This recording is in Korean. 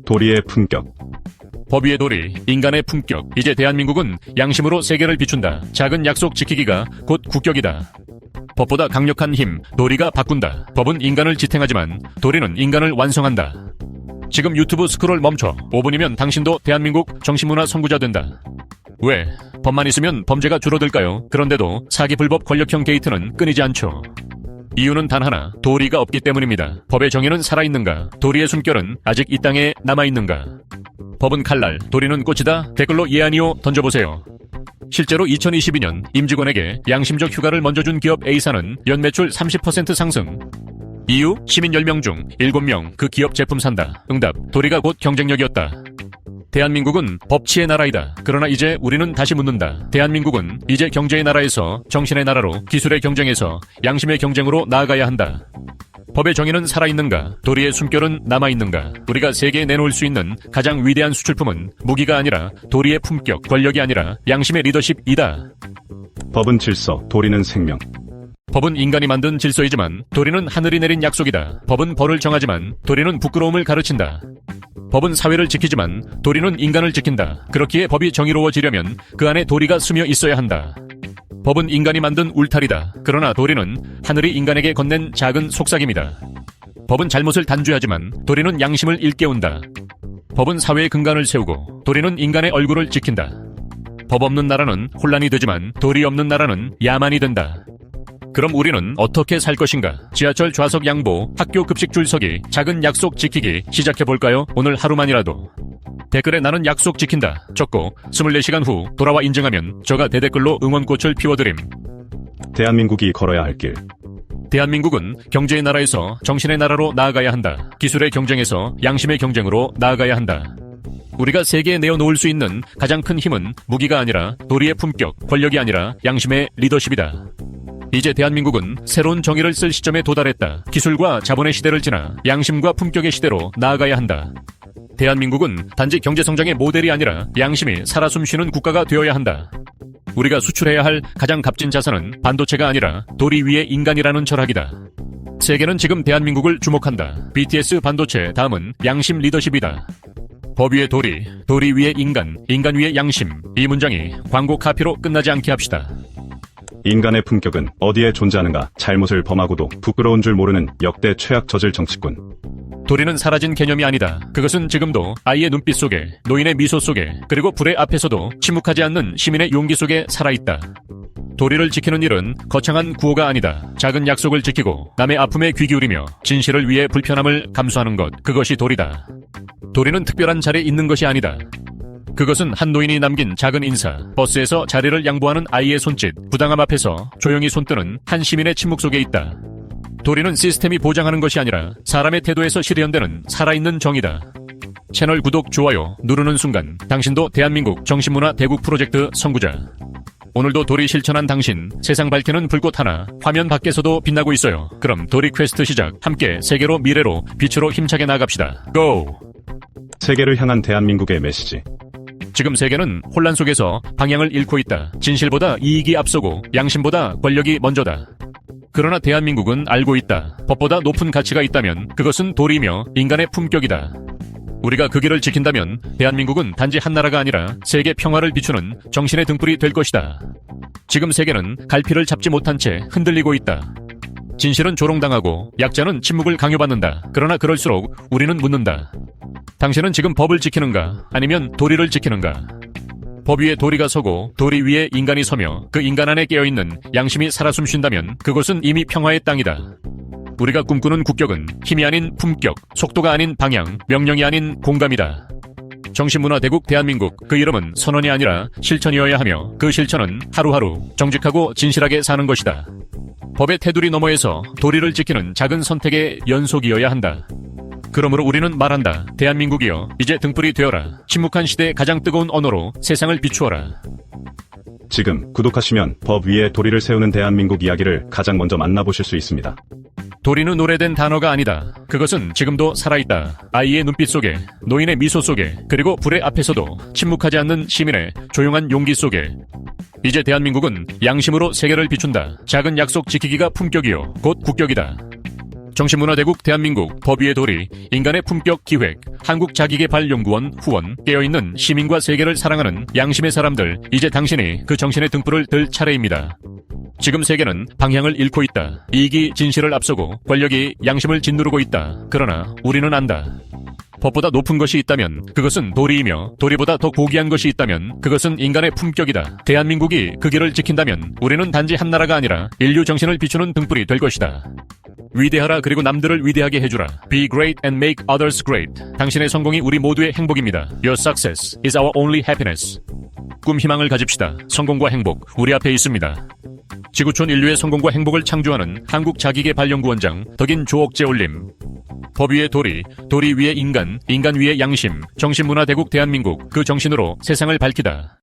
도리의 품격. 법 위의 도리, 인간의 품격. 이제 대한민국은 양심으로 세계를 비춘다. 작은 약속 지키기가 곧 국격이다. 법보다 강력한 힘, 도리가 바꾼다. 법은 인간을 지탱하지만 도리는 인간을 완성한다. 지금 유튜브 스크롤 멈춰. 5분이면 당신도 대한민국 정신문화 선구자 된다. 왜? 법만 있으면 범죄가 줄어들까요? 그런데도 사기 불법 권력형 게이트는 끊이지 않죠. 이유는 단 하나, 도리가 없기 때문입니다. 법의 정의는 살아있는가? 도리의 숨결은 아직 이 땅에 남아있는가? 법은 칼날, 도리는 꽃이다? 댓글로 예 아니요 던져보세요. 실제로 2022년 임직원에게 양심적 휴가를 먼저 준 기업 A사는 연매출 30% 상승. 이유? 시민 10명 중 7명 그 기업 제품 산다. 응답, 도리가 곧 경쟁력이었다. 대한민국은 법치의 나라이다. 그러나 이제 우리는 다시 묻는다. 대한민국은 이제 경제의 나라에서 정신의 나라로, 기술의 경쟁에서 양심의 경쟁으로 나아가야 한다. 법의 정의는 살아있는가? 도리의 숨결은 남아있는가? 우리가 세계에 내놓을 수 있는 가장 위대한 수출품은 무기가 아니라 도리의 품격, 권력이 아니라 양심의 리더십이다. 법은 질서, 도리는 생명. 법은 인간이 만든 질서이지만 도리는 하늘이 내린 약속이다. 법은 벌을 정하지만 도리는 부끄러움을 가르친다. 법은 사회를 지키지만 도리는 인간을 지킨다. 그렇기에 법이 정의로워지려면 그 안에 도리가 스며 있어야 한다. 법은 인간이 만든 울타리다. 그러나 도리는 하늘이 인간에게 건넨 작은 속삭임이다. 법은 잘못을 단죄하지만 도리는 양심을 일깨운다. 법은 사회의 근간을 세우고 도리는 인간의 얼굴을 지킨다. 법 없는 나라는 혼란이 되지만 도리 없는 나라는 야만이 된다. 그럼 우리는 어떻게 살 것인가? 지하철 좌석 양보, 학교 급식 줄 서기, 작은 약속 지키기 시작해볼까요? 오늘 하루만이라도. 댓글에 나는 약속 지킨다 적고 24시간 후 돌아와 인증하면 저가 대댓글로 응원꽃을 피워드림. 대한민국이 걸어야 할 길. 대한민국은 경제의 나라에서 정신의 나라로 나아가야 한다. 기술의 경쟁에서 양심의 경쟁으로 나아가야 한다. 우리가 세계에 내어놓을 수 있는 가장 큰 힘은 무기가 아니라 도리의 품격, 권력이 아니라 양심의 리더십이다. 이제 대한민국은 새로운 정의를 쓸 시점에 도달했다. 기술과 자본의 시대를 지나 양심과 품격의 시대로 나아가야 한다. 대한민국은 단지 경제성장의 모델이 아니라 양심이 살아 숨쉬는 국가가 되어야 한다. 우리가 수출해야 할 가장 값진 자산은 반도체가 아니라 도리 위의 인간이라는 철학이다. 세계는 지금 대한민국을 주목한다. BTS 반도체, 다음은 양심 리더십이다. 법 위의 도리, 도리 위의 인간, 인간 위의 양심. 이 문장이 광고 카피로 끝나지 않게 합시다. 인간의 품격은 어디에 존재하는가? 잘못을 범하고도 부끄러운 줄 모르는 역대 최악 저질 정치꾼. 도리는 사라진 개념이 아니다. 그것은 지금도 아이의 눈빛 속에, 노인의 미소 속에, 그리고 불의 앞에서도 침묵하지 않는 시민의 용기 속에 살아있다. 도리를 지키는 일은 거창한 구호가 아니다. 작은 약속을 지키고 남의 아픔에 귀 기울이며 진실을 위해 불편함을 감수하는 것, 그것이 도리다. 도리는 특별한 자리에 있는 것이 아니다. 그것은 한 노인이 남긴 작은 인사, 버스에서 자리를 양보하는 아이의 손짓, 부당함 앞에서 조용히 손뜨는 한 시민의 침묵 속에 있다. 도리는 시스템이 보장하는 것이 아니라 사람의 태도에서 실현되는 살아있는 정의다. 채널 구독, 좋아요 누르는 순간 당신도 대한민국 정신문화 대국 프로젝트 선구자. 오늘도 도리 실천한 당신, 세상 밝히는 불꽃 하나 화면 밖에서도 빛나고 있어요. 그럼 도리 퀘스트 시작. 함께 세계로, 미래로, 빛으로 힘차게 나갑시다. 고! 세계를 향한 대한민국의 메시지. 지금 세계는 혼란 속에서 방향을 잃고 있다. 진실보다 이익이 앞서고 양심보다 권력이 먼저다. 그러나 대한민국은 알고 있다. 법보다 높은 가치가 있다면 그것은 도리며 인간의 품격이다. 우리가 그 길을 지킨다면 대한민국은 단지 한 나라가 아니라 세계 평화를 비추는 정신의 등불이 될 것이다. 지금 세계는 갈피를 잡지 못한 채 흔들리고 있다. 진실은 조롱당하고 약자는 침묵을 강요받는다. 그러나 그럴수록 우리는 묻는다. 당신은 지금 법을 지키는가? 아니면 도리를 지키는가? 법 위에 도리가 서고 도리 위에 인간이 서며 그 인간 안에 깨어있는 양심이 살아 숨쉰다면 그곳은 이미 평화의 땅이다. 우리가 꿈꾸는 국격은 힘이 아닌 품격, 속도가 아닌 방향, 명령이 아닌 공감이다. 정신문화 대국 대한민국, 그 이름은 선언이 아니라 실천이어야 하며 그 실천은 하루하루 정직하고 진실하게 사는 것이다. 법의 테두리 너머에서 도리를 지키는 작은 선택의 연속이어야 한다. 그러므로 우리는 말한다. 대한민국이여, 이제 등불이 되어라. 침묵한 시대의 가장 뜨거운 언어로 세상을 비추어라. 지금 구독하시면 법 위에 도리를 세우는 대한민국 이야기를 가장 먼저 만나보실 수 있습니다. 도리는 오래된 단어가 아니다. 그것은 지금도 살아있다. 아이의 눈빛 속에, 노인의 미소 속에, 그리고 불의 앞에서도 침묵하지 않는 시민의 조용한 용기 속에. 이제 대한민국은 양심으로 세계를 비춘다. 작은 약속 지키기가 품격이요 곧 국격이다. 정신문화대국 대한민국 법 위의 도리 인간의 품격 기획 한국자기개발연구원 후원 깨어있는 시민과 세계를 사랑하는 양심의 사람들 이제 당신이 그 정신의 등불을 들 차례입니다. 지금 세계는 방향을 잃고 있다. 이익이 진실을 앞서고 권력이 양심을 짓누르고 있다. 그러나 우리는 안다. 법보다 높은 것이 있다면 그것은 도리이며 도리보다 더 고귀한 것이 있다면 그것은 인간의 품격이다. 대한민국이 그 길을 지킨다면 우리는 단지 한 나라가 아니라 인류 정신을 비추는 등불이 될 것이다. 위대하라 그리고 남들을 위대하게 해주라. Be great and make others great. 당신의 성공이 우리 모두의 행복입니다. Your success is our only happiness. 꿈 희망을 가집시다. 성공과 행복 우리 앞에 있습니다. 지구촌 인류의 성공과 행복을 창조하는 한국자기개발연구원장 덕인 조옥재 올림. 법 위의 도리, 도리 위의 인간, 인간 위의 양심, 정신문화대국 대한민국 그 정신으로 세상을 밝히다.